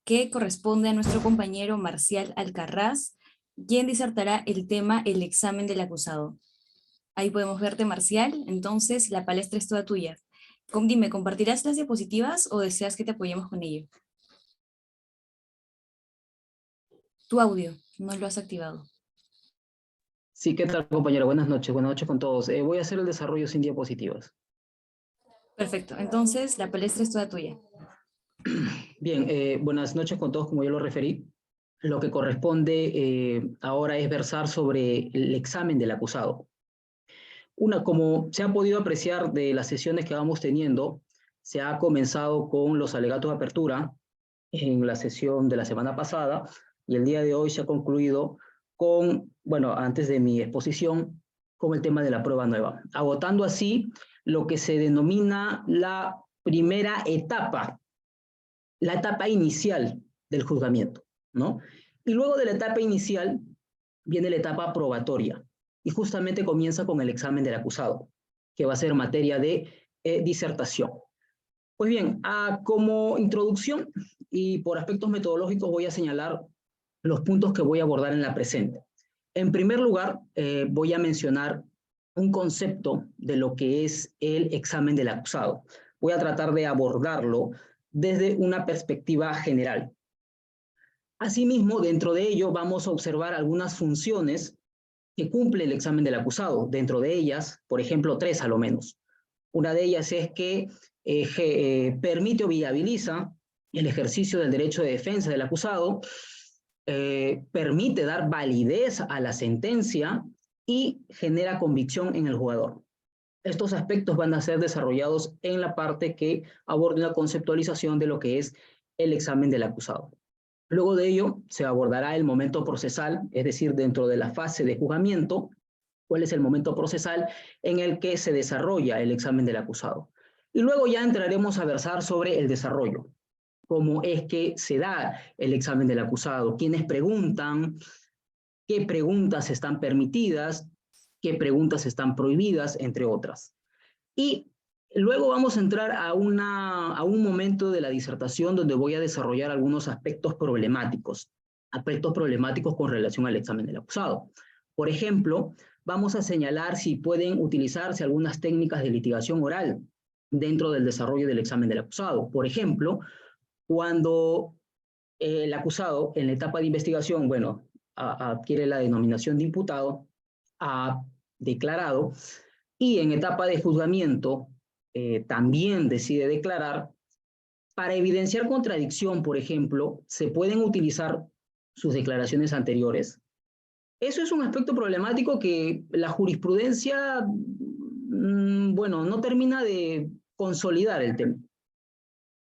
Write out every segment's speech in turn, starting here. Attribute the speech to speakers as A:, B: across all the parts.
A: que corresponde a nuestro compañero Marcial Alcarraz, quien disertará el tema el examen del acusado. Ahí podemos verte, Marcial. Entonces, la palestra es toda tuya. Dime, ¿compartirás las diapositivas o deseas que te apoyemos con ello? Tu audio, no lo has activado.
B: Sí, ¿qué tal, compañero? Buenas noches con todos. Voy a hacer el desarrollo sin diapositivas.
A: Perfecto, entonces la palestra es toda tuya.
B: Bien, buenas noches con todos, como yo lo referí. Lo que corresponde ahora es versar sobre el examen del acusado. Como se ha podido apreciar de las sesiones que vamos teniendo, se ha comenzado con los alegatos de apertura en la sesión de la semana pasada y el día de hoy se ha concluido con, bueno, antes de mi exposición, con el tema de la prueba nueva, agotando así lo que se denomina la primera etapa, la etapa inicial del juzgamiento, ¿no? Y luego de la etapa inicial viene la etapa probatoria y justamente comienza con el examen del acusado, que va a ser materia de disertación. Pues bien, como introducción y por aspectos metodológicos voy a señalar los puntos que voy a abordar en la presente. En primer lugar, voy a mencionar un concepto de lo que es el examen del acusado. Voy a tratar de abordarlo desde una perspectiva general. Asimismo, dentro de ello vamos a observar algunas funciones que cumple el examen del acusado. Dentro de ellas, por ejemplo, 3 a lo menos. Una de ellas es que permite o viabiliza el ejercicio del derecho de defensa del acusado, permite dar validez a la sentencia y genera convicción en el jugador. Estos aspectos van a ser desarrollados en la parte que aborda una conceptualización de lo que es el examen del acusado. Luego de ello, se abordará el momento procesal, es decir, dentro de la fase de juzgamiento, cuál es el momento procesal en el que se desarrolla el examen del acusado. Y luego ya entraremos a versar sobre el desarrollo, cómo es que se da el examen del acusado, quiénes preguntan, qué preguntas están permitidas, qué preguntas están prohibidas, entre otras. Y luego vamos a entrar a un momento de la disertación donde voy a desarrollar algunos aspectos problemáticos con relación al examen del acusado. Por ejemplo, vamos a señalar si pueden utilizarse algunas técnicas de litigación oral dentro del desarrollo del examen del acusado. Por ejemplo, cuando el acusado en la etapa de investigación, bueno, adquiere la denominación de imputado, ha declarado, y en etapa de juzgamiento también decide declarar, para evidenciar contradicción, por ejemplo, se pueden utilizar sus declaraciones anteriores. Eso es un aspecto problemático que la jurisprudencia, bueno, no termina de consolidar el tema.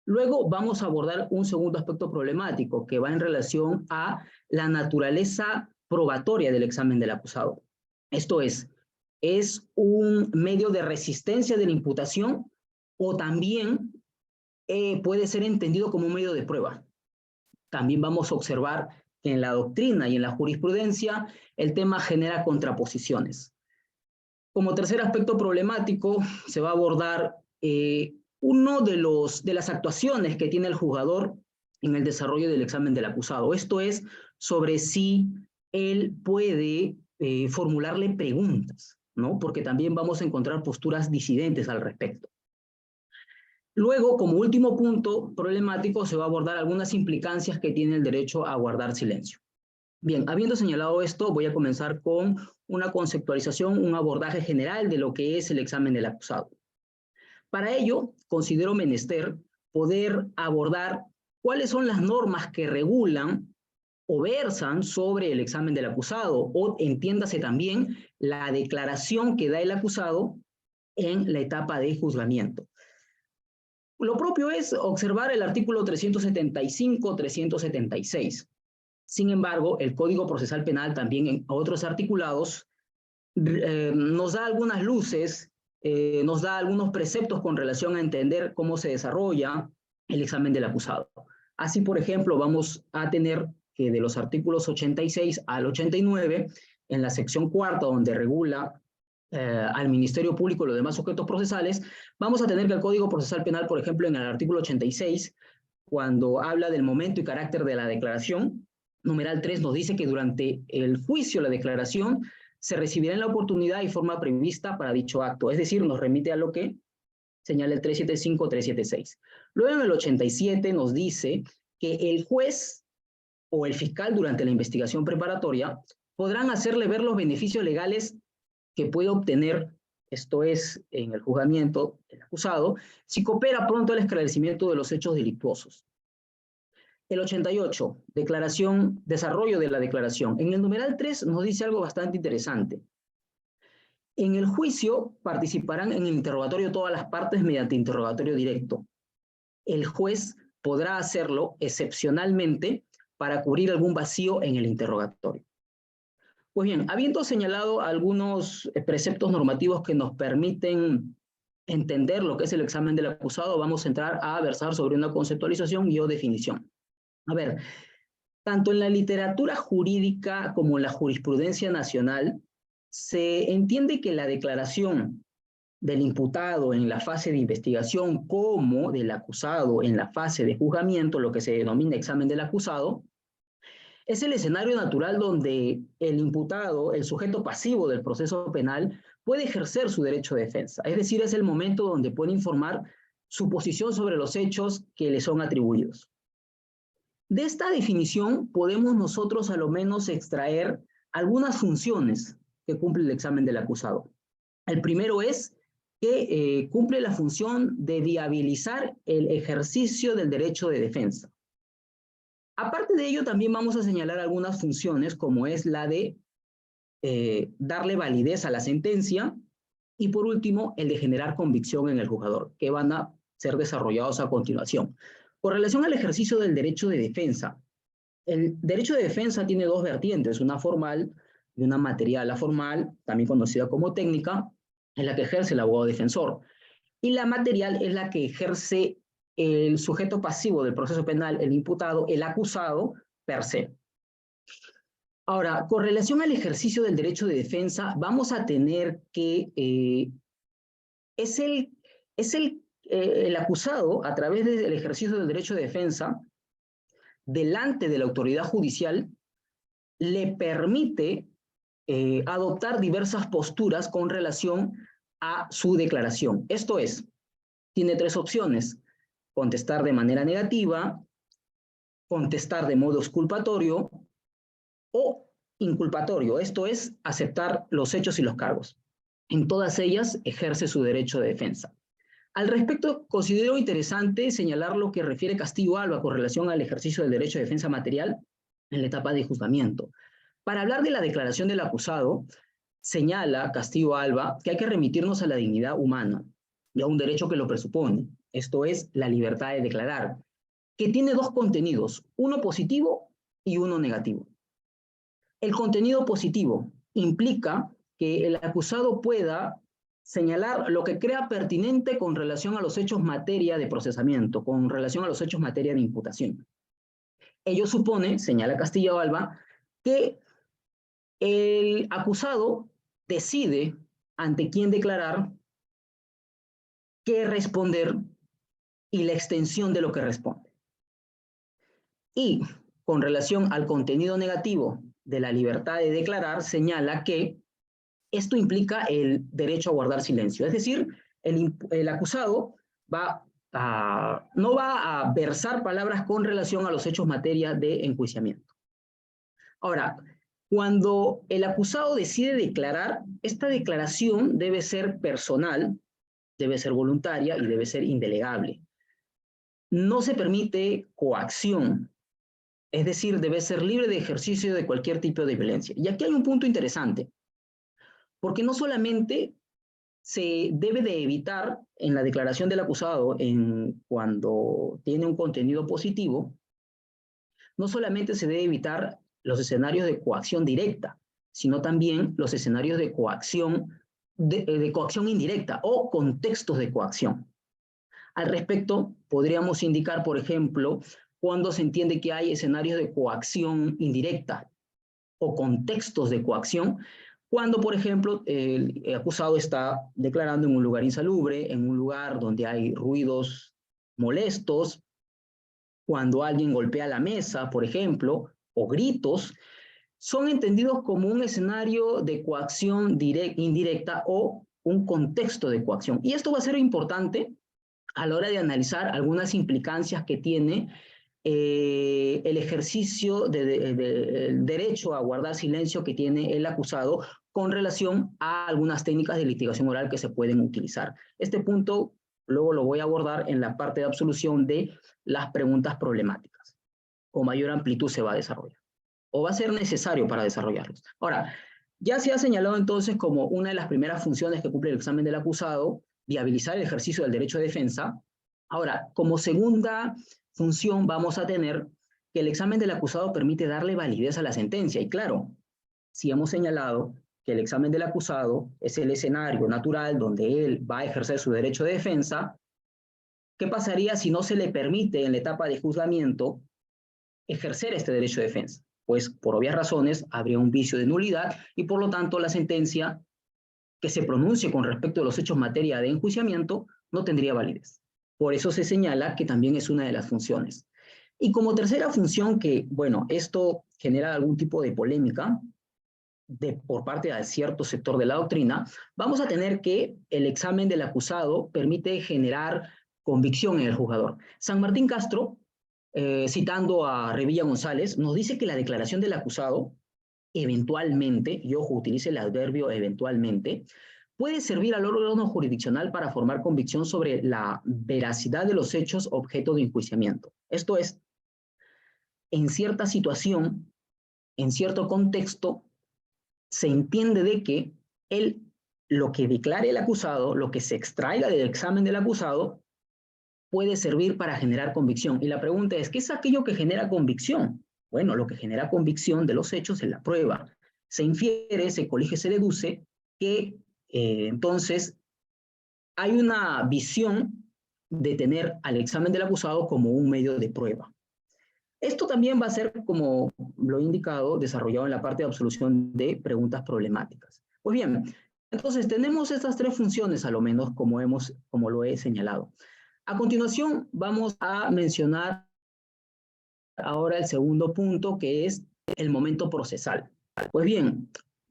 B: Luego vamos a abordar un segundo aspecto problemático que va en relación a la naturaleza probatoria del examen del acusado. Esto es un medio de resistencia de la imputación o también puede ser entendido como un medio de prueba. También vamos a observar que en la doctrina y en la jurisprudencia el tema genera contraposiciones. Como tercer aspecto problemático se va a abordar uno de las actuaciones que tiene el juzgador en el desarrollo del examen del acusado. Esto es sobre si él puede formularle preguntas, ¿no? Porque también vamos a encontrar posturas disidentes al respecto. Luego, como último punto problemático, se va a abordar algunas implicancias que tiene el derecho a guardar silencio. Bien, habiendo señalado esto, voy a comenzar con una conceptualización, un abordaje general de lo que es el examen del acusado. Para ello, considero menester poder abordar cuáles son las normas que regulan o versan sobre el examen del acusado, o entiéndase también la declaración que da el acusado en la etapa de juzgamiento. Lo propio es observar el artículo 375-376. Sin embargo, el Código Procesal Penal también en otros articulados nos da algunas luces, nos da algunos preceptos con relación a entender cómo se desarrolla el examen del acusado. Así, por ejemplo, vamos a tener que de los artículos 86 al 89, en la sección cuarta, donde regula al Ministerio Público y los demás sujetos procesales, vamos a tener que el Código Procesal Penal, por ejemplo, en el artículo 86, cuando habla del momento y carácter de la declaración. Numeral 3 nos dice que durante el juicio, la declaración, se recibirá en la oportunidad y forma prevista para dicho acto. Es decir, nos remite a lo que señala el 375, 376. Luego en el 87 nos dice que el juez o el fiscal durante la investigación preparatoria podrán hacerle ver los beneficios legales que puede obtener, esto es, en el juzgamiento, el acusado, si coopera pronto al esclarecimiento de los hechos delictuosos. El 88, declaración, desarrollo de la declaración. En el numeral 3 nos dice algo bastante interesante. En el juicio participarán en el interrogatorio todas las partes mediante interrogatorio directo. El juez podrá hacerlo excepcionalmente para cubrir algún vacío en el interrogatorio. Pues bien, habiendo señalado algunos preceptos normativos que nos permiten entender lo que es el examen del acusado, vamos a entrar a versar sobre una conceptualización y o definición. A ver, tanto en la literatura jurídica como en la jurisprudencia nacional, se entiende que la declaración del imputado en la fase de investigación como del acusado en la fase de juzgamiento, lo que se denomina examen del acusado, es el escenario natural donde el imputado, el sujeto pasivo del proceso penal, puede ejercer su derecho de defensa. Es decir, es el momento donde puede informar su posición sobre los hechos que le son atribuidos. De esta definición podemos nosotros a lo menos extraer algunas funciones que cumple el examen del acusado. El primero es que cumple la función de viabilizar el ejercicio del derecho de defensa. Aparte de ello, también vamos a señalar algunas funciones, como es la de darle validez a la sentencia y, por último, el de generar convicción en el juzgador, que van a ser desarrollados a continuación. Con relación al ejercicio del derecho de defensa, el derecho de defensa tiene dos vertientes, una formal y una material. La formal, también conocida como técnica, es la que ejerce el abogado defensor. Y la material es la que ejerce el sujeto pasivo del proceso penal, el imputado, el acusado, per se. Ahora, con relación al ejercicio del derecho de defensa, vamos a tener que es el acusado, a través del ejercicio del derecho de defensa, delante de la autoridad judicial, le permite adoptar diversas posturas con relación a su declaración. Esto es, tiene tres opciones: contestar de manera negativa, contestar de modo exculpatorio o inculpatorio, esto es, aceptar los hechos y los cargos. En todas ellas ejerce su derecho de defensa. Al respecto, considero interesante señalar lo que refiere Castillo-Alba con relación al ejercicio del derecho de defensa material en la etapa de juzgamiento. Para hablar de la declaración del acusado, señala Castillo-Alba que hay que remitirnos a la dignidad humana y a un derecho que lo presupone, esto es, la libertad de declarar, que tiene dos contenidos, uno positivo y uno negativo. El contenido positivo implica que el acusado pueda señalar lo que crea pertinente con relación a los hechos materia de procesamiento, con relación a los hechos materia de imputación. Ello supone, señala Castillo-Alba, que el acusado decide ante quién declarar, qué responder y la extensión de lo que responde. Y con relación al contenido negativo de la libertad de declarar, señala que esto implica el derecho a guardar silencio. Es decir, el acusado no va a versar palabras con relación a los hechos materia de enjuiciamiento. Ahora, cuando el acusado decide declarar, esta declaración debe ser personal, debe ser voluntaria y debe ser indelegable. No se permite coacción, es decir, debe ser libre de ejercicio de cualquier tipo de violencia. Y aquí hay un punto interesante, porque no solamente se debe de evitar en la declaración del acusado, cuando tiene un contenido positivo, no solamente se debe evitar los escenarios de coacción directa, sino también los escenarios de coacción indirecta o contextos de coacción. Al respecto, podríamos indicar, por ejemplo, cuando se entiende que hay escenarios de coacción indirecta o contextos de coacción, cuando, por ejemplo, el acusado está declarando en un lugar insalubre, en un lugar donde hay ruidos molestos, cuando alguien golpea la mesa, por ejemplo, o gritos, son entendidos como un escenario de coacción indirecta o un contexto de coacción. Y esto va a ser importante a la hora de analizar algunas implicancias que tiene el ejercicio del derecho a guardar silencio que tiene el acusado con relación a algunas técnicas de litigación oral que se pueden utilizar. Este punto luego lo voy a abordar en la parte de absolución de las preguntas problemáticas. Con mayor amplitud se va a desarrollar, o va a ser necesario para desarrollarlos. Ahora, ya se ha señalado entonces como una de las primeras funciones que cumple el examen del acusado, viabilizar el ejercicio del derecho de defensa. Ahora, como segunda función vamos a tener que el examen del acusado permite darle validez a la sentencia. Y claro, si hemos señalado que el examen del acusado es el escenario natural donde él va a ejercer su derecho de defensa, ¿qué pasaría si no se le permite en la etapa de juzgamiento ejercer este derecho de defensa? Pues por obvias razones habría un vicio de nulidad y por lo tanto la sentencia que se pronuncie con respecto a los hechos materia de enjuiciamiento no tendría validez. Por eso se señala que también es una de las funciones. Y como tercera función que, bueno, esto genera algún tipo de polémica por parte de cierto sector de la doctrina, vamos a tener que el examen del acusado permite generar convicción en el juzgador. San Martín Castro, citando a Revilla González, nos dice que la declaración del acusado eventualmente, y ojo, utilice el adverbio eventualmente, puede servir al órgano jurisdiccional para formar convicción sobre la veracidad de los hechos objeto de enjuiciamiento. Esto es, en cierta situación, en cierto contexto, se entiende de que lo que declare el acusado, lo que se extraiga del examen del acusado, puede servir para generar convicción. Y la pregunta es, ¿qué es aquello que genera convicción? Bueno, lo que genera convicción de los hechos es la prueba. Se infiere, se colige, se deduce que entonces hay una visión de tener al examen del acusado como un medio de prueba. Esto también va a ser, como lo he indicado, desarrollado en la parte de absolución de preguntas problemáticas. Pues bien, entonces tenemos estas tres funciones, a lo menos, como lo he señalado. A continuación, vamos a mencionar ahora el segundo punto, que es el momento procesal. Pues bien,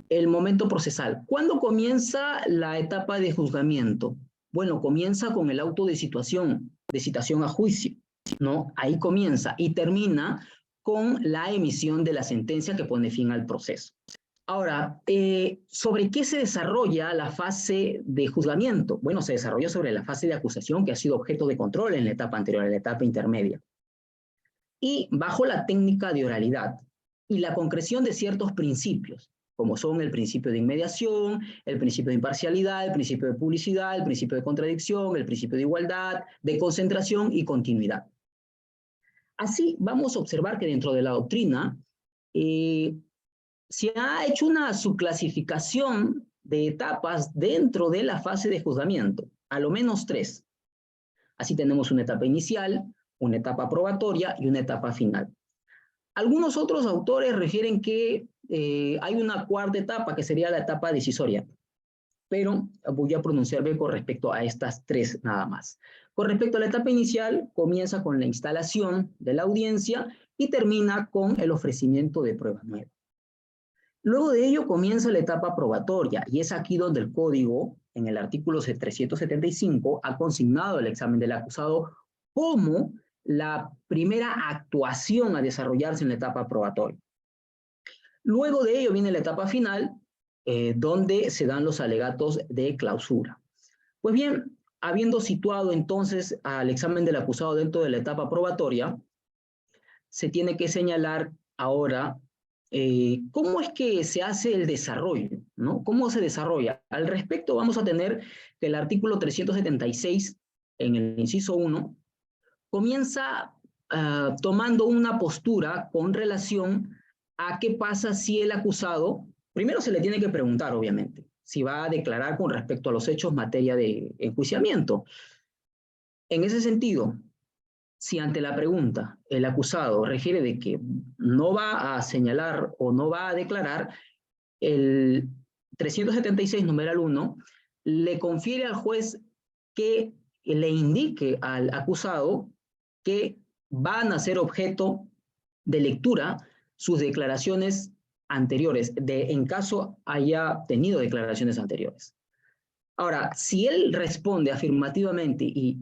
B: el momento procesal. ¿Cuándo comienza la etapa de juzgamiento? Bueno, comienza con el auto de citación a juicio, ¿no? Ahí comienza y termina con la emisión de la sentencia que pone fin al proceso. Ahora, ¿sobre qué se desarrolla la fase de juzgamiento? Bueno, se desarrolla sobre la fase de acusación que ha sido objeto de control en la etapa anterior, en la etapa intermedia. Y bajo la técnica de oralidad y la concreción de ciertos principios, como son el principio de inmediación, el principio de imparcialidad, el principio de publicidad, el principio de contradicción, el principio de igualdad, de concentración y continuidad. Así vamos a observar que dentro de la doctrina se ha hecho una subclasificación de etapas dentro de la fase de juzgamiento, a lo menos tres. Así tenemos una etapa inicial, una etapa probatoria y una etapa final. Algunos otros autores refieren que hay una cuarta etapa, que sería la etapa decisoria, pero voy a pronunciarme con respecto a estas tres nada más. Con respecto a la etapa inicial, comienza con la instalación de la audiencia y termina con el ofrecimiento de pruebas nuevas. Luego de ello comienza la etapa probatoria, y es aquí donde el Código, en el artículo 375, ha consignado el examen del acusado como la primera actuación a desarrollarse en la etapa probatoria. Luego de ello viene la etapa final, donde se dan los alegatos de clausura. Pues bien, habiendo situado entonces al examen del acusado dentro de la etapa probatoria, se tiene que señalar ahora cómo es que se hace el desarrollo, ¿no? ¿Cómo se desarrolla? Al respecto vamos a tener que el artículo 376, en el inciso 1, comienza tomando una postura con relación a qué pasa si el acusado, primero se le tiene que preguntar, obviamente, si va a declarar con respecto a los hechos materia de enjuiciamiento. En ese sentido, si ante la pregunta el acusado refiere de que no va a señalar o no va a declarar, el 376, numeral 1, le confiere al juez que le indique al acusado que van a ser objeto de lectura sus declaraciones anteriores, en caso haya tenido declaraciones anteriores. Ahora, si él responde afirmativamente y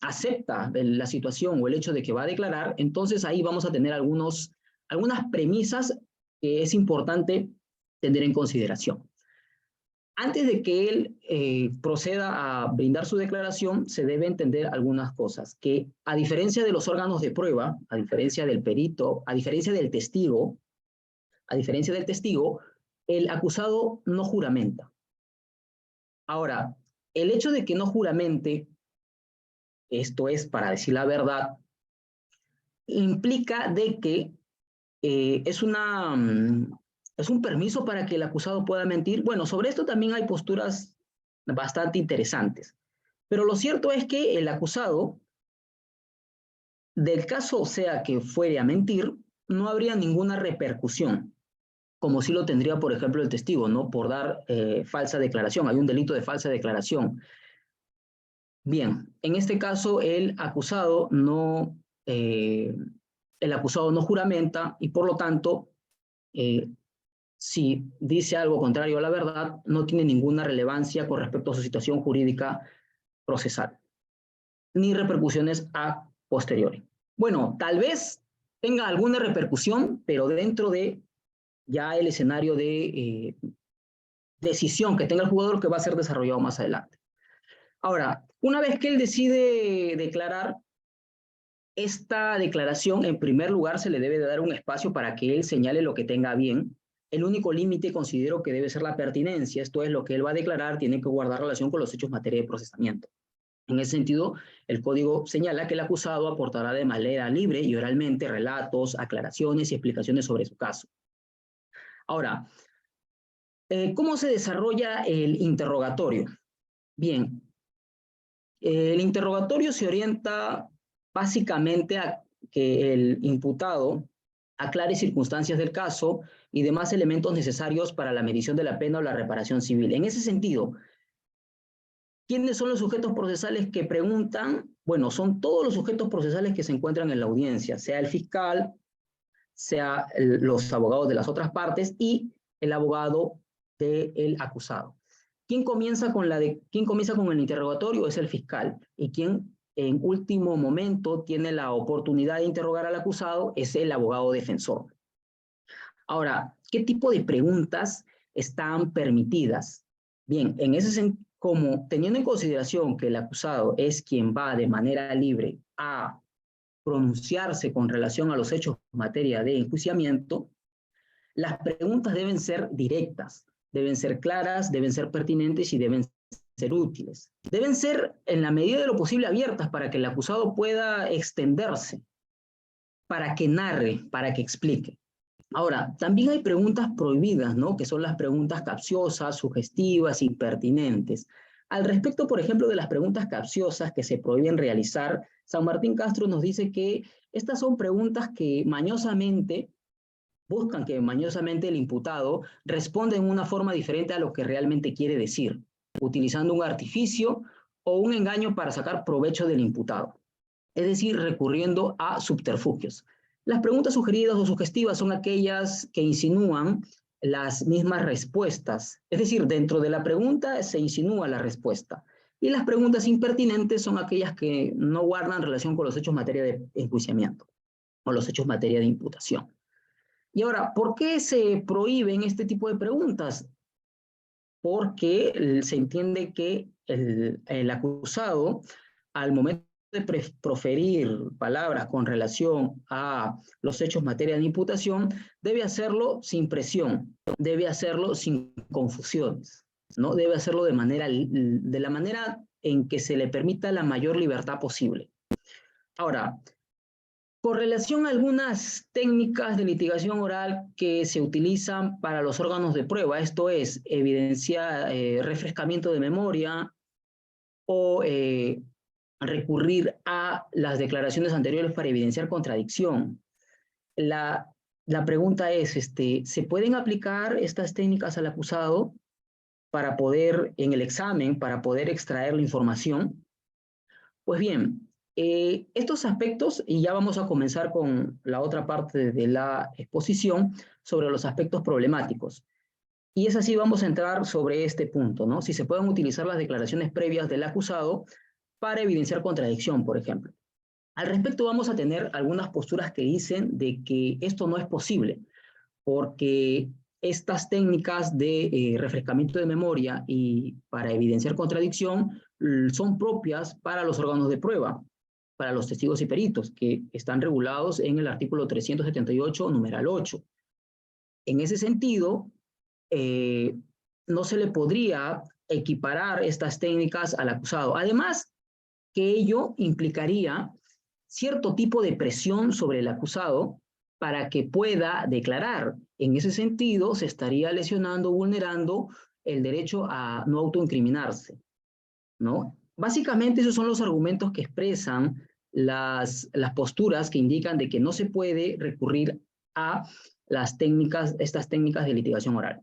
B: acepta la situación o el hecho de que va a declarar, entonces ahí vamos a tener algunas premisas que es importante tener en consideración. Antes de que él proceda a brindar su declaración, se debe entender algunas cosas, que a diferencia de los órganos de prueba, a diferencia del perito, a diferencia del testigo, el acusado no juramenta. Ahora, el hecho de que no juramente, esto es para decir la verdad, implica de que es un permiso para que el acusado pueda mentir. Bueno, sobre esto también hay posturas bastante interesantes. Pero lo cierto es que el acusado, del caso sea que fuere a mentir, no habría ninguna repercusión, como sí lo tendría, por ejemplo, el testigo, ¿no? Por dar falsa declaración. Hay un delito de falsa declaración. Bien, en este caso el acusado no juramenta y por lo tanto, si dice algo contrario a la verdad, no tiene ninguna relevancia con respecto a su situación jurídica procesal, ni repercusiones a posteriori. Bueno, tal vez tenga alguna repercusión, pero dentro de ya el escenario de decisión que tenga el jugador que va a ser desarrollado más adelante. Ahora, una vez que él decide declarar, esta declaración, en primer lugar, se le debe de dar un espacio para que él señale lo que tenga bien. El único límite considero que debe ser la pertinencia, esto es, lo que él va a declarar tiene que guardar relación con los hechos en materia de procesamiento. En ese sentido, el código señala que el acusado aportará de manera libre y oralmente relatos, aclaraciones y explicaciones sobre su caso. Ahora, ¿cómo se desarrolla el interrogatorio? Bien, el interrogatorio se orienta básicamente a que el imputado aclare circunstancias del caso y demás elementos necesarios para la medición de la pena o la reparación civil. En ese sentido, ¿quiénes son los sujetos procesales que preguntan? Bueno, son todos los sujetos procesales que se encuentran en la audiencia, sea el fiscal, sea los abogados de las otras partes y el abogado del acusado. ¿Quién comienza con el interrogatorio? Es el fiscal. Y quien en último momento tiene la oportunidad de interrogar al acusado es el abogado defensor. Ahora, ¿qué tipo de preguntas están permitidas? Bien, en ese sentido, como teniendo en consideración que el acusado es quien va de manera libre a pronunciarse con relación a los hechos en materia de enjuiciamiento, las preguntas deben ser directas, deben ser claras, deben ser pertinentes y deben ser útiles. Deben ser, en la medida de lo posible, abiertas para que el acusado pueda extenderse, para que narre, para que explique. Ahora, también hay preguntas prohibidas, ¿no? Que son las preguntas capciosas, sugestivas, impertinentes. Al respecto, por ejemplo, de las preguntas capciosas que se prohíben realizar, San Martín Castro nos dice que estas son preguntas que buscan que mañosamente el imputado responda en una forma diferente a lo que realmente quiere decir, utilizando un artificio o un engaño para sacar provecho del imputado, es decir, recurriendo a subterfugios. Las preguntas sugeridas o sugestivas son aquellas que insinúan las mismas respuestas, es decir, dentro de la pregunta se insinúa la respuesta. Y las preguntas impertinentes son aquellas que no guardan relación con los hechos en materia de enjuiciamiento o los hechos en materia de imputación. Y ahora, ¿por qué se prohíben este tipo de preguntas? Porque se entiende que el acusado, al momento de proferir palabras con relación a los hechos en materia de imputación, debe hacerlo sin presión, debe hacerlo sin confusiones, ¿no? Debe hacerlo de la manera en que se le permita la mayor libertad posible. Ahora, con relación a algunas técnicas de litigación oral que se utilizan para los órganos de prueba, esto es, refrescamiento de memoria o recurrir a las declaraciones anteriores para evidenciar contradicción. La pregunta es, ¿se pueden aplicar estas técnicas al acusado para poder, en el examen, para poder extraer la información? Pues bien, Estos aspectos, y ya vamos a comenzar con la otra parte de la exposición, sobre los aspectos problemáticos. Y es así, vamos a entrar sobre este punto, ¿no? Si se pueden utilizar las declaraciones previas del acusado para evidenciar contradicción, por ejemplo. Al respecto, vamos a tener algunas posturas que dicen de que esto no es posible, porque estas técnicas de refrescamiento de memoria y para evidenciar contradicción son propias para los órganos de prueba, para los testigos y peritos, que están regulados en el artículo 378, numeral 8. En ese sentido, no se le podría equiparar estas técnicas al acusado. Además, que ello implicaría cierto tipo de presión sobre el acusado para que pueda declarar. En ese sentido, se estaría lesionando, vulnerando el derecho a no autoincriminarse, ¿no? Básicamente, esos son los argumentos que expresan las posturas que indican de que no se puede recurrir a estas técnicas de litigación oral.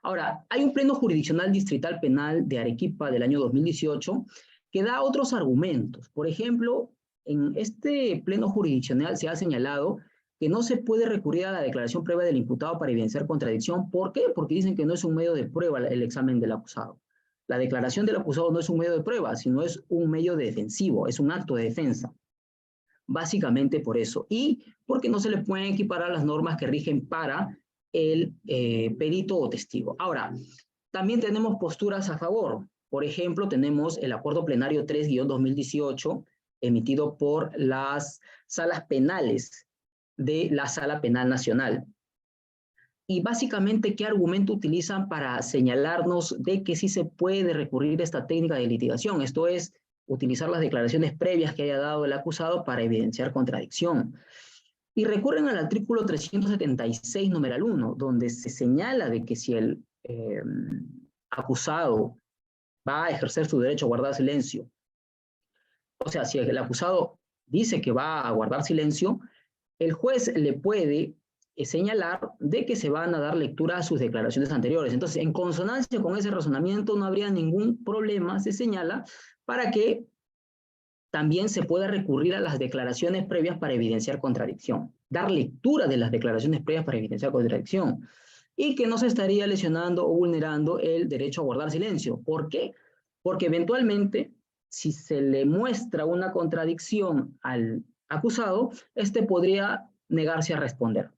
B: Ahora, hay un pleno jurisdiccional distrital penal de Arequipa del año 2018 que da otros argumentos. Por ejemplo, en este pleno jurisdiccional se ha señalado que no se puede recurrir a la declaración previa del imputado para evidenciar contradicción. ¿Por qué? Porque dicen que no es un medio de prueba el examen del acusado. La declaración del acusado no es un medio de prueba, sino es un medio defensivo, es un acto de defensa. Básicamente por eso. Y porque no se le pueden equiparar las normas que rigen para el perito o testigo. Ahora, también tenemos posturas a favor. Por ejemplo, tenemos el Acuerdo Plenario 3-2018 emitido por las salas penales de la Sala Penal Nacional. Y básicamente, ¿qué argumento utilizan para señalarnos de que sí se puede recurrir a esta técnica de litigación? Esto es, utilizar las declaraciones previas que haya dado el acusado para evidenciar contradicción. Y recurren al artículo 376, numeral 1, donde se señala de que si el acusado va a ejercer su derecho a guardar silencio, o sea, si el acusado dice que va a guardar silencio, el juez le puede señalar de que se van a dar lectura a sus declaraciones anteriores. Entonces, en consonancia con ese razonamiento, no habría ningún problema, se señala, para que también se pueda recurrir a las declaraciones previas para evidenciar contradicción, dar lectura de las declaraciones previas para evidenciar contradicción, y que no se estaría lesionando o vulnerando el derecho a guardar silencio. ¿Por qué? Porque eventualmente, si se le muestra una contradicción al acusado, este podría negarse a responder,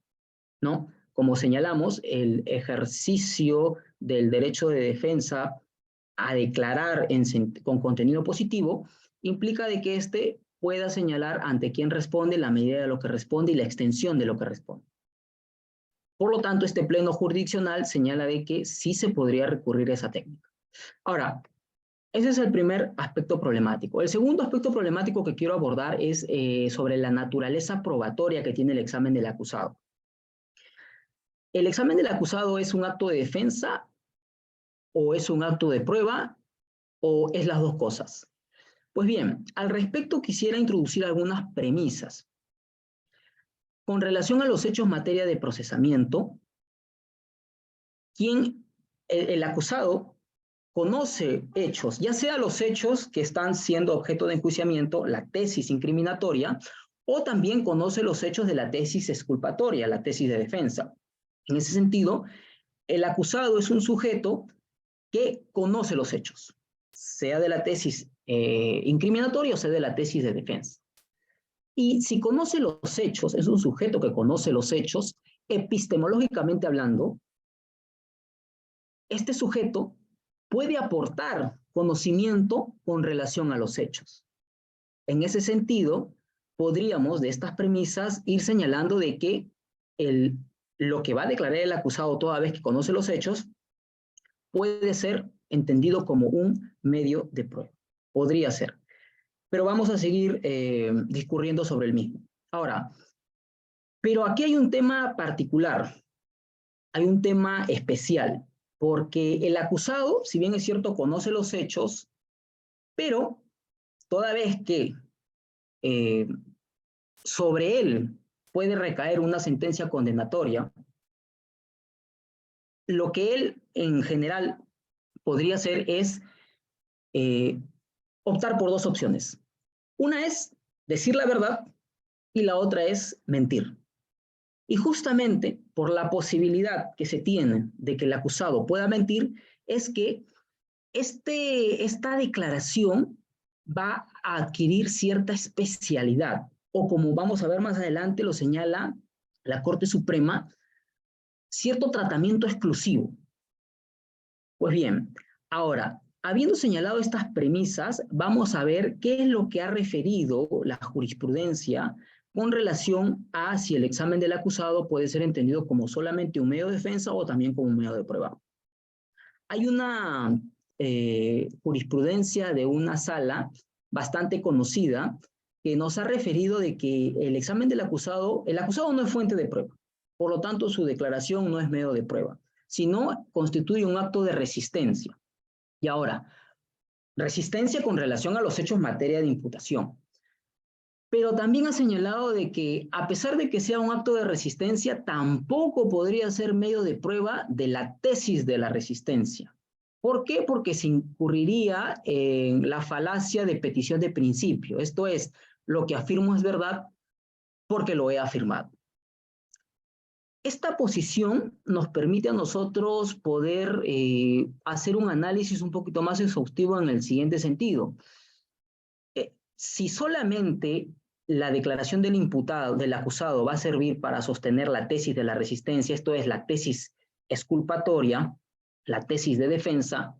B: ¿no? Como señalamos, el ejercicio del derecho de defensa a declarar con contenido positivo implica de que éste pueda señalar ante quién responde, la medida de lo que responde y la extensión de lo que responde. Por lo tanto, este pleno jurisdiccional señala de que sí se podría recurrir a esa técnica. Ahora, ese es el primer aspecto problemático. El segundo aspecto problemático que quiero abordar es sobre la naturaleza probatoria que tiene el examen del acusado. ¿El examen del acusado es un acto de defensa o es un acto de prueba o es las dos cosas? Pues bien, al respecto quisiera introducir algunas premisas. Con relación a los hechos materia de procesamiento, el acusado conoce hechos, ya sea los hechos que están siendo objeto de enjuiciamiento, la tesis incriminatoria, o también conoce los hechos de la tesis exculpatoria, la tesis de defensa. En ese sentido, el acusado es un sujeto que conoce los hechos, sea de la tesis incriminatoria o sea de la tesis de defensa. Y si conoce los hechos, es un sujeto que conoce los hechos, epistemológicamente hablando, este sujeto puede aportar conocimiento con relación a los hechos. En ese sentido, podríamos de estas premisas ir señalando de que lo que va a declarar el acusado toda vez que conoce los hechos puede ser entendido como un medio de prueba. Podría ser. Pero vamos a seguir discurriendo sobre el mismo. Ahora, pero aquí hay un tema particular, hay un tema especial, porque el acusado, si bien es cierto, conoce los hechos, pero toda vez que sobre él puede recaer una sentencia condenatoria, lo que él en general podría hacer es optar por dos opciones. Una es decir la verdad y la otra es mentir. Y justamente por la posibilidad que se tiene de que el acusado pueda mentir, es que esta declaración va a adquirir cierta especialidad, o como vamos a ver más adelante, lo señala la Corte Suprema, cierto tratamiento exclusivo. Pues bien, ahora, habiendo señalado estas premisas, vamos a ver qué es lo que ha referido la jurisprudencia con relación a si el examen del acusado puede ser entendido como solamente un medio de defensa o también como un medio de prueba. Hay una jurisprudencia de una sala bastante conocida que nos ha referido de que el examen del acusado, el acusado no es fuente de prueba, por lo tanto su declaración no es medio de prueba, sino constituye un acto de resistencia. Y ahora, resistencia con relación a los hechos en materia de imputación. Pero también ha señalado de que, a pesar de que sea un acto de resistencia, tampoco podría ser medio de prueba de la tesis de la resistencia. ¿Por qué? Porque se incurriría en la falacia de petición de principio. Esto es, lo que afirmo es verdad porque lo he afirmado. Esta posición nos permite a nosotros poder hacer un análisis un poquito más exhaustivo en el siguiente sentido. Si solamente la declaración del imputado, del acusado, va a servir para sostener la tesis de la resistencia, esto es la tesis exculpatoria, la tesis de defensa,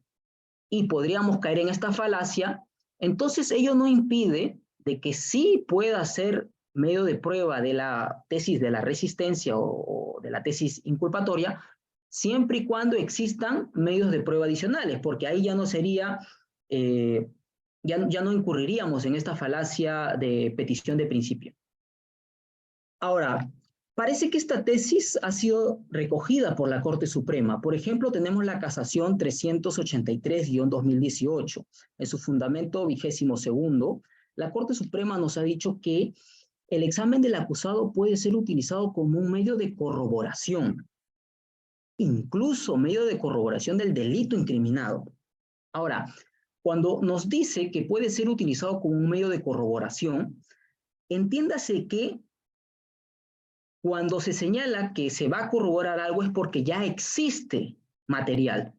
B: y podríamos caer en esta falacia, entonces ello no impide de que sí pueda ser medio de prueba de la tesis de la resistencia o de la tesis inculpatoria, siempre y cuando existan medios de prueba adicionales, porque ahí ya no sería, ya no incurriríamos en esta falacia de petición de principio. Ahora, parece que esta tesis ha sido recogida por la Corte Suprema. Por ejemplo, tenemos la casación 383-2018. En su fundamento 22º, la Corte Suprema nos ha dicho que el examen del acusado puede ser utilizado como un medio de corroboración, incluso medio de corroboración del delito incriminado. Ahora, cuando nos dice que puede ser utilizado como un medio de corroboración, entiéndase que cuando se señala que se va a corroborar algo es porque ya existe material,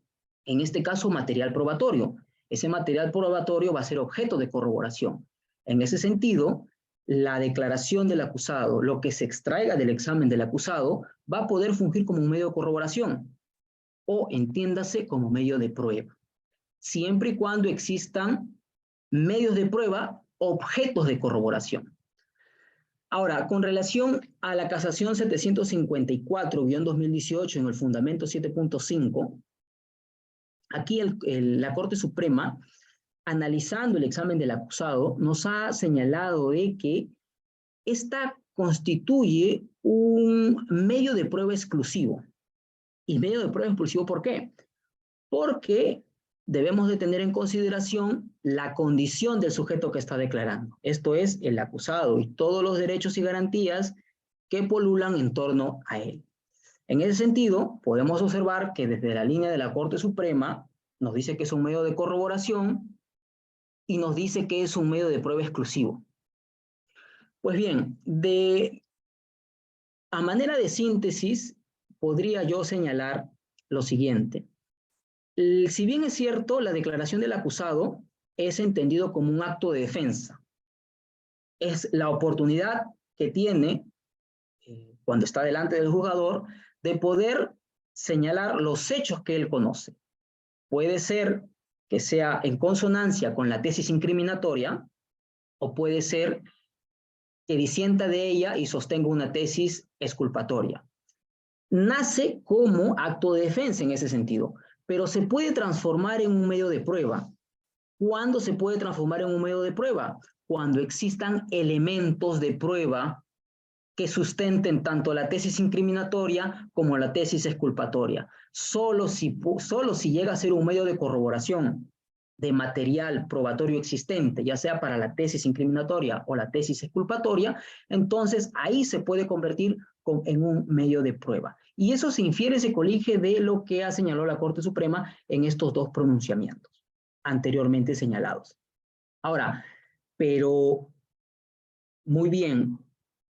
B: en este caso material probatorio. Ese material probatorio va a ser objeto de corroboración. En ese sentido, la declaración del acusado, lo que se extraiga del examen del acusado, va a poder fungir como un medio de corroboración o entiéndase como medio de prueba, siempre y cuando existan medios de prueba, objetos de corroboración. Ahora, con relación a la casación 754-2018 en el fundamento 7.5, aquí la Corte Suprema, analizando el examen del acusado, nos ha señalado de que esta constituye un medio de prueba exclusivo. ¿Y medio de prueba exclusivo por qué? Porque debemos de tener en consideración la condición del sujeto que está declarando. Esto es, el acusado y todos los derechos y garantías que polulan en torno a él. En ese sentido, podemos observar que desde la línea de la Corte Suprema nos dice que es un medio de corroboración y nos dice que es un medio de prueba exclusivo. Pues bien, a manera de síntesis, podría yo señalar lo siguiente. Si bien es cierto, la declaración del acusado es entendido como un acto de defensa. Es la oportunidad que tiene, cuando está delante del juzgador, de poder señalar los hechos que él conoce. Puede ser que sea en consonancia con la tesis incriminatoria, o puede ser que disienta de ella y sostenga una tesis exculpatoria. Nace como acto de defensa en ese sentido, pero se puede transformar en un medio de prueba. ¿Cuándo se puede transformar en un medio de prueba? Cuando existan elementos de prueba que sustenten tanto la tesis incriminatoria como la tesis exculpatoria. Solo si llega a ser un medio de corroboración de material probatorio existente, ya sea para la tesis incriminatoria o la tesis exculpatoria, entonces ahí se puede convertir en un medio de prueba. Y eso se infiere, se colige de lo que ha señalado la Corte Suprema en estos dos pronunciamientos anteriormente señalados. Ahora, Pero, muy bien,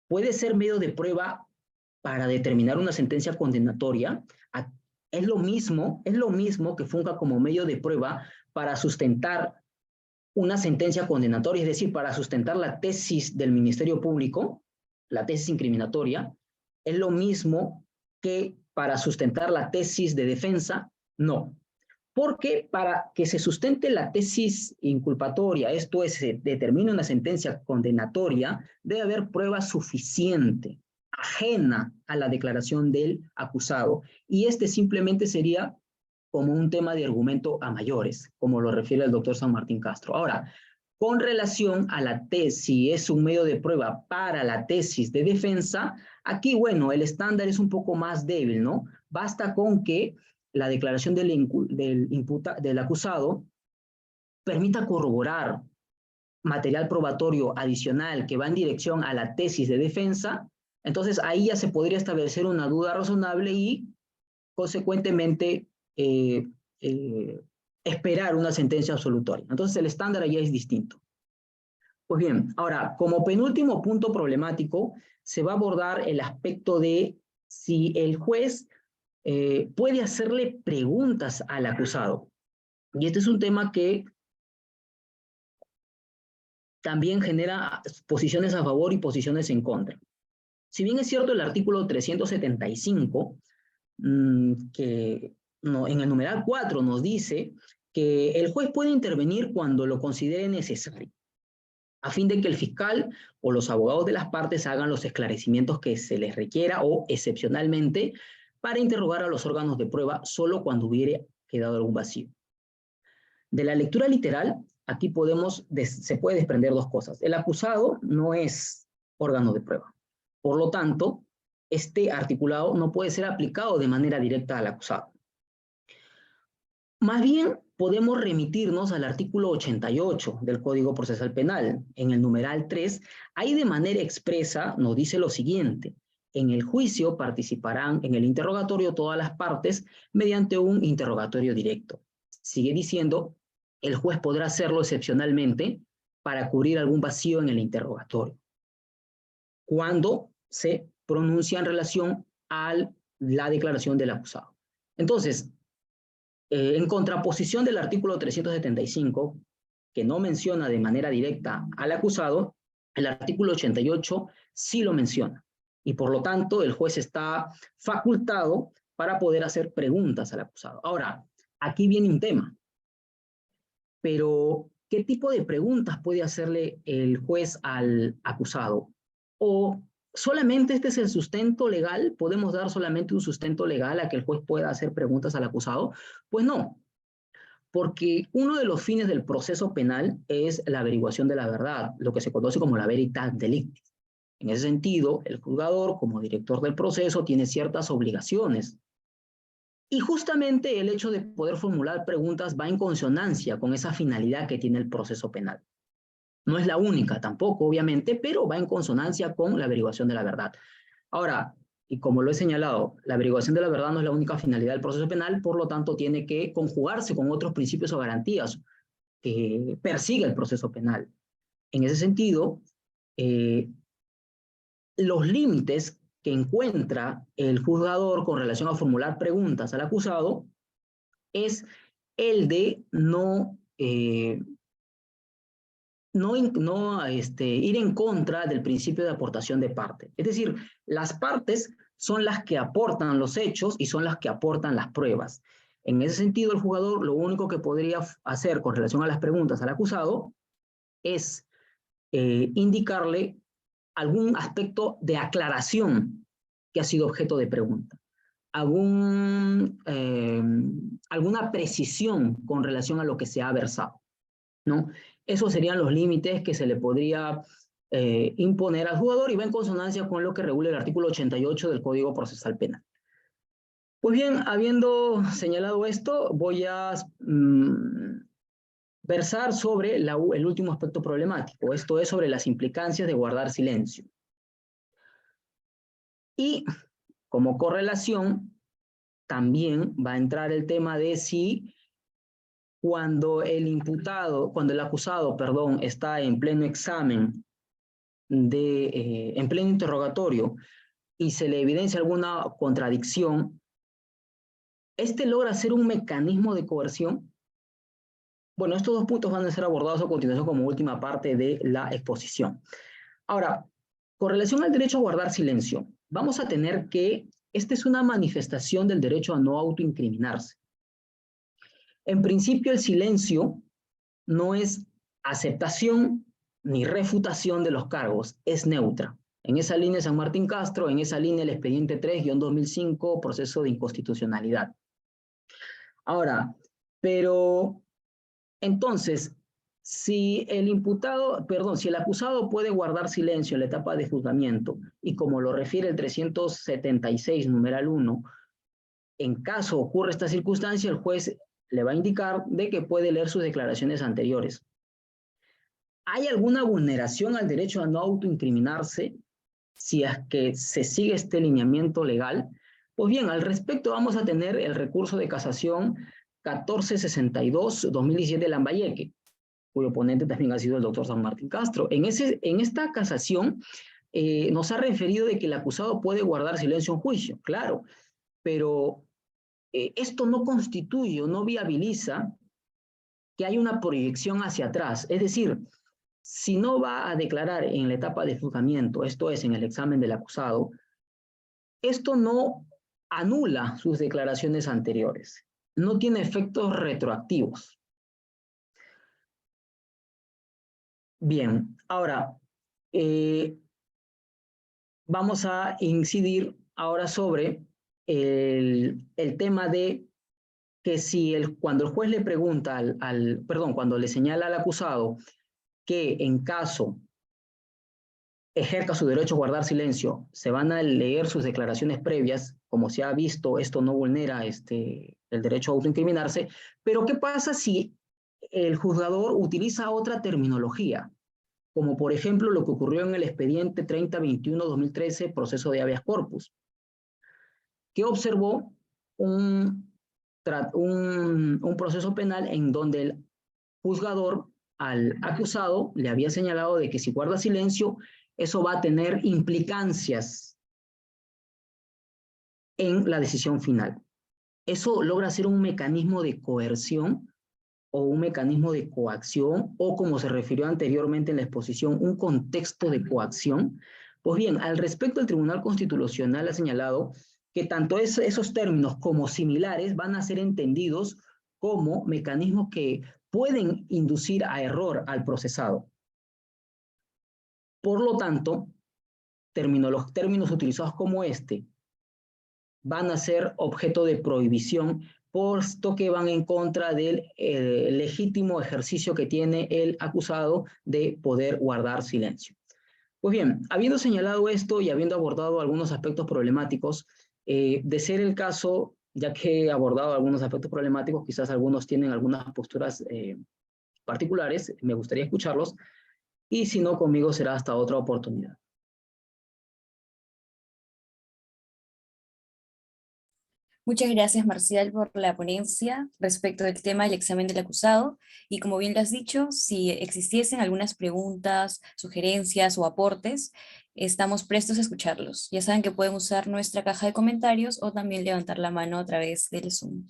B: ¿puede ser medio de prueba para determinar una sentencia condenatoria? Es lo mismo que funja como medio de prueba para sustentar una sentencia condenatoria, es decir, para sustentar la tesis del Ministerio Público, la tesis incriminatoria, es lo mismo que para sustentar la tesis de defensa. No, porque para que se sustente la tesis inculpatoria, esto es, se determine una sentencia condenatoria, debe haber prueba suficiente, ajena a la declaración del acusado. Y este simplemente sería como un tema de argumento a mayores, como lo refiere el doctor San Martín Castro. Ahora, con relación a la tesis, si es un medio de prueba para la tesis de defensa, aquí, bueno, el estándar es un poco más débil, ¿no? Basta con que la declaración del acusado permita corroborar material probatorio adicional que va en dirección a la tesis de defensa, entonces ahí ya se podría establecer una duda razonable y, consecuentemente, eh, eh, esperar una sentencia absolutoria. Entonces el estándar allá es distinto. Pues bien, ahora, como penúltimo punto problemático, se va a abordar el aspecto de si el juez puede hacerle preguntas al acusado. Y este es un tema que también genera posiciones a favor y posiciones en contra. Si bien es cierto el artículo 375, que no, en el numeral 4 nos dice que el juez puede intervenir cuando lo considere necesario, a fin de que el fiscal o los abogados de las partes hagan los esclarecimientos que se les requiera o, excepcionalmente, para interrogar a los órganos de prueba solo cuando hubiere quedado algún vacío. De la lectura literal, aquí se puede desprender dos cosas. El acusado no es órgano de prueba. Por lo tanto, este articulado no puede ser aplicado de manera directa al acusado. Más bien, podemos remitirnos al artículo 88 del Código Procesal Penal. En el numeral 3, ahí de manera expresa nos dice lo siguiente: en el juicio participarán en el interrogatorio todas las partes mediante un interrogatorio directo. Sigue diciendo, el juez podrá hacerlo excepcionalmente para cubrir algún vacío en el interrogatorio, cuando se pronuncia en relación a la declaración del acusado. Entonces, en contraposición del artículo 375, que no menciona de manera directa al acusado, el artículo 88 sí lo menciona. Y por lo tanto, el juez está facultado para poder hacer preguntas al acusado. Ahora, aquí viene un tema. Pero, ¿qué tipo de preguntas puede hacerle el juez al acusado? ¿O solamente este es el sustento legal? ¿Podemos dar solamente un sustento legal a que el juez pueda hacer preguntas al acusado? Pues no, porque uno de los fines del proceso penal es la averiguación de la verdad, lo que se conoce como la veritas delictis. En ese sentido, el juzgador, como director del proceso, tiene ciertas obligaciones. Y justamente el hecho de poder formular preguntas va en consonancia con esa finalidad que tiene el proceso penal. No es la única tampoco, obviamente, pero va en consonancia con la averiguación de la verdad. Ahora, y como lo he señalado, la averiguación de la verdad no es la única finalidad del proceso penal, por lo tanto tiene que conjugarse con otros principios o garantías que persigue el proceso penal. En ese sentido, los límites que encuentra el juzgador con relación a formular preguntas al acusado es el de no ir en contra del principio de aportación de parte. Es decir, las partes son las que aportan los hechos y son las que aportan las pruebas. En ese sentido, el juzgador lo único que podría hacer con relación a las preguntas al acusado es indicarle algún aspecto de aclaración que ha sido objeto de pregunta, alguna precisión con relación a lo que se ha versado, ¿no? Esos serían los límites que se le podría imponer al jugador y va en consonancia con lo que regula el artículo 88 del Código Procesal Penal. Pues bien, habiendo señalado esto, voy a versar sobre el último aspecto problemático. Esto es sobre las implicancias de guardar silencio. Y como correlación, también va a entrar el tema de si cuando cuando el acusado, perdón, está en pleno examen, en pleno interrogatorio, y se le evidencia alguna contradicción, ¿este logra ser un mecanismo de coerción? Bueno, estos dos puntos van a ser abordados a continuación como última parte de la exposición. Ahora, con relación al derecho a guardar silencio, vamos a tener que esta es una manifestación del derecho a no autoincriminarse. En principio, el silencio no es aceptación ni refutación de los cargos, es neutra. En esa línea San Martín Castro, en esa línea el expediente 3-2005, proceso de inconstitucionalidad. Ahora, pero entonces, si el acusado puede guardar silencio en la etapa de juzgamiento, y como lo refiere el 376, numeral 1, en caso ocurra esta circunstancia, el juez le va a indicar de que puede leer sus declaraciones anteriores. ¿Hay alguna vulneración al derecho a no autoincriminarse si es que se sigue este lineamiento legal? Pues bien, al respecto vamos a tener el recurso de casación 1462-2017 de Lambayeque, cuyo ponente también ha sido el doctor San Martín Castro. En esta casación nos ha referido de que el acusado puede guardar silencio en juicio, claro, pero esto no constituye o no viabiliza que haya una proyección hacia atrás. Es decir, si no va a declarar en la etapa de juzgamiento, esto es, en el examen del acusado, esto no anula sus declaraciones anteriores, no tiene efectos retroactivos. Bien, ahora vamos a incidir ahora sobre el tema de que si cuando el juez le pregunta cuando le señala al acusado que en caso ejerza su derecho a guardar silencio, se van a leer sus declaraciones previas, como se ha visto, esto no vulnera el derecho a autoincriminarse, pero ¿qué pasa si el juzgador utiliza otra terminología? Como por ejemplo lo que ocurrió en el expediente 3021-2013, proceso de habeas corpus, que observó un proceso penal en donde el juzgador al acusado le había señalado de que si guarda silencio, eso va a tener implicancias en la decisión final. Eso logra ser un mecanismo de coerción o un mecanismo de coacción, o como se refirió anteriormente en la exposición, un contexto de coacción. Pues bien, al respecto, el Tribunal Constitucional ha señalado que tanto esos términos como similares van a ser entendidos como mecanismos que pueden inducir a error al procesado. Por lo tanto, los términos utilizados como este van a ser objeto de prohibición, puesto que van en contra del legítimo ejercicio que tiene el acusado de poder guardar silencio. Pues bien, habiendo señalado esto y habiendo abordado algunos aspectos problemáticos, de ser el caso, ya que he abordado algunos aspectos problemáticos, quizás algunos tienen algunas posturas particulares, me gustaría escucharlos, y si no, conmigo será hasta otra oportunidad.
A: Muchas gracias, Marcial, por la ponencia respecto del tema del examen del acusado. Y como bien lo has dicho, si existiesen algunas preguntas, sugerencias o aportes, estamos prestos a escucharlos. Ya saben que pueden usar nuestra caja de comentarios o también levantar la mano a través del Zoom.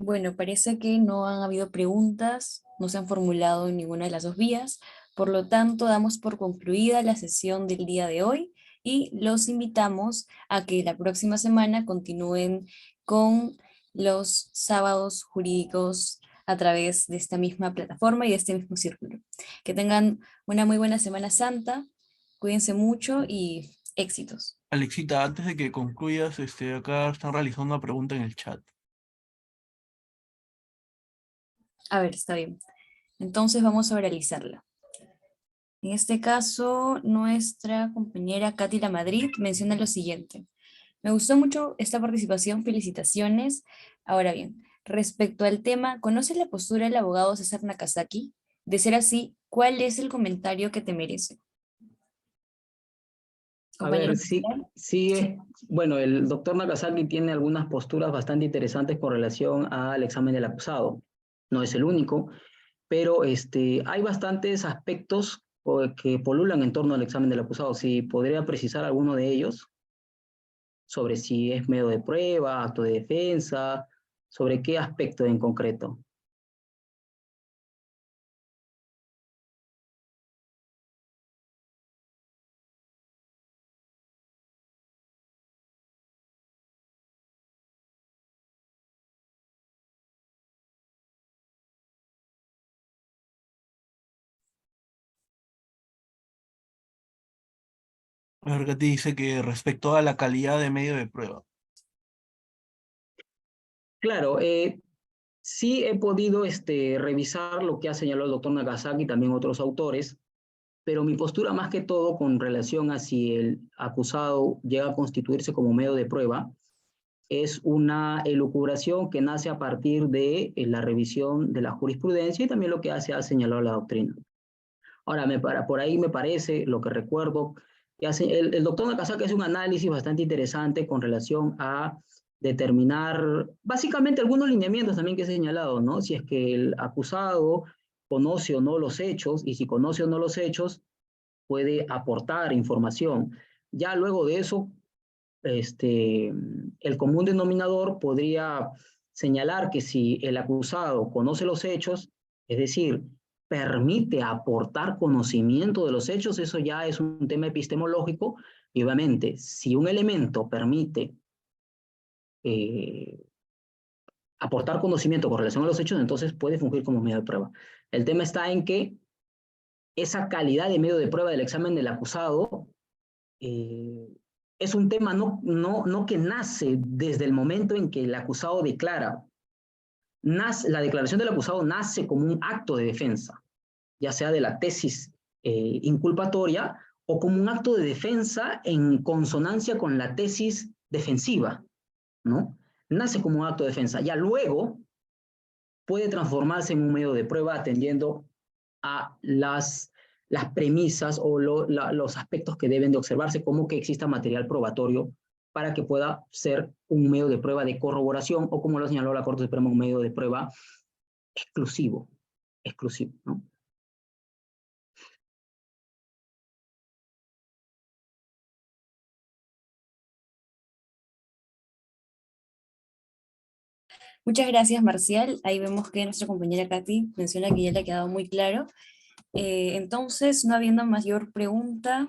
A: Bueno, parece que no han habido preguntas, no se han formulado en ninguna de las dos vías, por lo tanto damos por concluida la sesión del día de hoy y los invitamos a que la próxima semana continúen con los sábados jurídicos a través de esta misma plataforma y de este mismo círculo. Que tengan una muy buena Semana Santa, cuídense mucho y éxitos.
C: Alexita, antes de que concluyas, acá están realizando una pregunta en el chat.
A: A ver, está bien. Entonces vamos a oralizarla. En este caso, nuestra compañera Katy La Madrid menciona lo siguiente. Me gustó mucho esta participación, felicitaciones. Ahora bien, respecto al tema, ¿conoces la postura del abogado César Nakazaki? De ser así, ¿cuál es el comentario que te merece?
B: A
A: Compañero
B: ver, sí,
A: Marcial.
B: sí,
A: Sí.
B: bueno, el doctor Nakazaki tiene algunas posturas bastante interesantes con relación al examen del acusado. No es el único, pero hay bastantes aspectos que polulan en torno al examen del acusado. Si podría precisar alguno de ellos sobre si es medio de prueba, acto de defensa, sobre qué aspecto en concreto.
C: A ver, Katy dice que respecto a la calidad de medio de prueba.
B: Claro, sí he podido revisar lo que ha señalado el doctor Nakazaki y también otros autores, pero mi postura más que todo con relación a si el acusado llega a constituirse como medio de prueba es una elucubración que nace a partir de la revisión de la jurisprudencia y también lo que ha señalado la doctrina. Ahora, por ahí me parece, lo que recuerdo, que hace, el doctor Nakazaki hace un análisis bastante interesante con relación a determinar básicamente algunos lineamientos también que he señalado, ¿no? Si es que el acusado conoce o no los hechos, y si conoce o no los hechos, puede aportar información. Ya luego de eso, el común denominador podría señalar que si el acusado conoce los hechos, es decir, permite aportar conocimiento de los hechos, eso ya es un tema epistemológico, y obviamente, si un elemento permite eh, aportar conocimiento con relación a los hechos, entonces puede fungir como medio de prueba. El tema está en que esa calidad de medio de prueba del examen del acusado eh, es un tema no que nace desde el momento en que el acusado declara. La declaración del acusado nace como un acto de defensa, ya sea de la tesis inculpatoria o como un acto de defensa en consonancia con la tesis defensiva, ¿no? Nace como un acto de defensa. Ya luego puede transformarse en un medio de prueba atendiendo a las premisas o los aspectos que deben de observarse, como que exista material probatorio para que pueda ser un medio de prueba de corroboración o, como lo señaló la Corte Suprema, un medio de prueba exclusivo, ¿no?
A: Muchas gracias, Marcial. Ahí vemos que nuestra compañera Katy menciona que ya le ha quedado muy claro. Entonces, no habiendo mayor pregunta,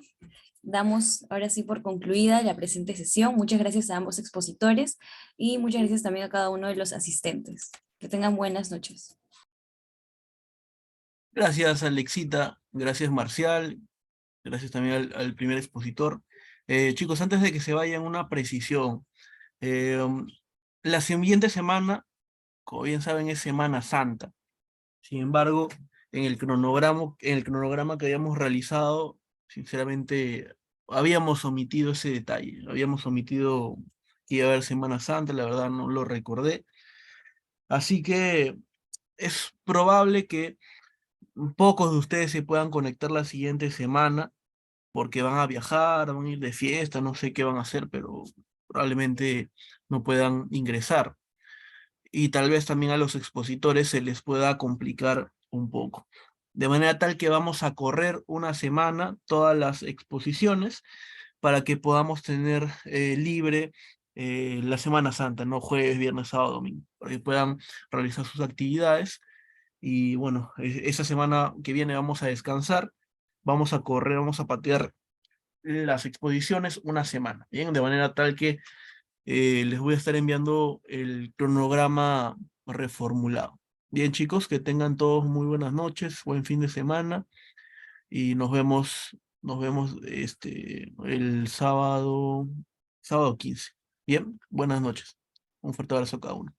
A: damos ahora sí por concluida la presente sesión. Muchas gracias a ambos expositores y muchas gracias también a cada uno de los asistentes. Que tengan buenas noches.
C: Gracias, Alexita. Gracias, Marcial. Gracias también al primer expositor. Chicos, antes de que se vayan, una precisión. Um, la siguiente semana, como bien saben, es Semana Santa. Sin embargo, en el cronograma que habíamos realizado, sinceramente, habíamos omitido ese detalle. Habíamos omitido que iba a haber Semana Santa, la verdad no lo recordé. Así que es probable que pocos de ustedes se puedan conectar la siguiente semana porque van a viajar, van a ir de fiesta, no sé qué van a hacer, pero probablemente no puedan ingresar. Y tal vez también a los expositores se les pueda complicar un poco. De manera tal que vamos a correr una semana todas las exposiciones para que podamos tener libre la Semana Santa, ¿no? Jueves, viernes, sábado, domingo, para que puedan realizar sus actividades. Y bueno, esa semana que viene vamos a descansar, vamos a correr, vamos a patear las exposiciones una semana, ¿bien? De manera tal que les voy a estar enviando el cronograma reformulado. Bien, chicos, que tengan todos muy buenas noches, buen fin de semana y nos vemos el sábado 15. Bien, buenas noches. Un fuerte abrazo a cada uno.